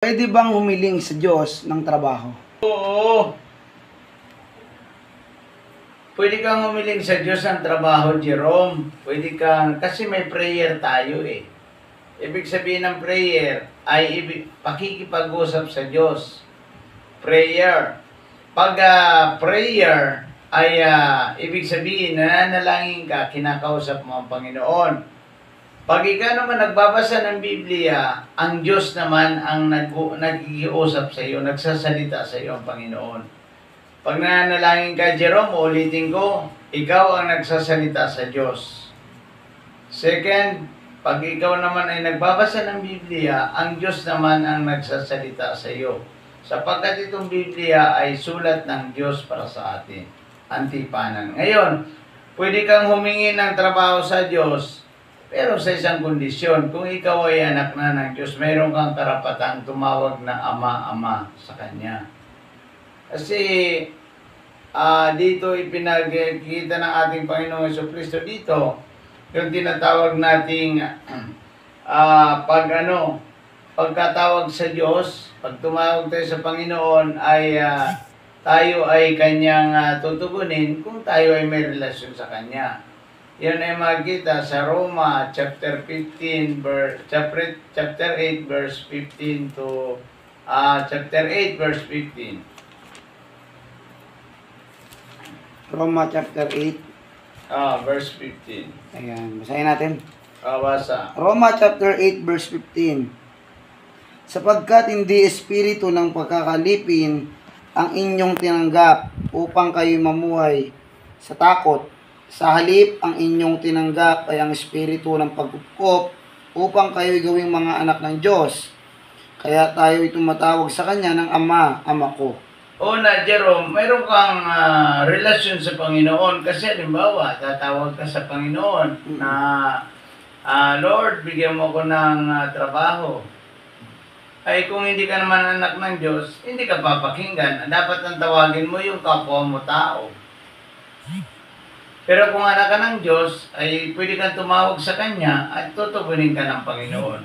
Pwede bang humiling sa Diyos ng trabaho? Oo. Pwede kang humiling sa Diyos ng trabaho, Jerome. Pwede kang, kasi may prayer tayo eh. Ibig sabihin ng prayer ay pakikipag-usap sa Diyos. Prayer. Pag prayer ay ibig sabihin nananalangin ka, kinakausap mo ang Panginoon. Pag ikaw naman nagbabasa ng Biblia, ang Diyos naman ang nag-iusap sa iyo, nagsasalita sa iyo ang Panginoon. Pag nananalangin ka, Jerome, ulitin ko, ikaw ang nagsasalita sa Diyos. Second, pag ikaw naman ay nagbabasa ng Biblia, ang Diyos naman ang nagsasalita sa iyo. Sapagkat itong Biblia ay sulat ng Diyos para sa atin. Antipanan. Ngayon, pwede kang humingi ng trabaho sa Diyos, pero sa isang kondisyon, kung ikaw ay anak na ng Diyos, mayroon kang karapatang tumawag na ama-ama sa Kanya. Kasi dito ipinagkita ng ating Panginoong Jesucristo dito, yung tinatawag nating pagkatawag sa Diyos, pag tumawag tayo sa Panginoon ay tayo ay Kanyang tutugunin kung tayo ay may relasyon sa Kanya. Yan ay makikita sa Roma chapter 8 verse 15 to chapter 8 verse 15. Roma chapter 8. Verse 15. Ayan, basahin natin. Basa. Roma chapter 8 verse 15. Sapagkat hindi espiritu ng pagkakalipin ang inyong tinanggap upang kayo mamuhay sa takot. Sa halip, ang inyong tinanggap ay ang espiritu ng pagkupkop upang kayo gawing mga anak ng Diyos. Kaya tayo tumatawag sa Kanya ng Ama, Ama ko. Una, Jerome, mayroon kang relasyon sa Panginoon kasi halimbawa, tatawag ka sa Panginoon na Lord, bigyan mo ko ng trabaho. Ay kung hindi ka naman anak ng Diyos, hindi ka papakinggan. Dapat ang tawagin mo yung kapwa mo tao. Pero kung anak ka ng Diyos, ay pwede kang tumawag sa Kanya at tutugunin ka ng Panginoon.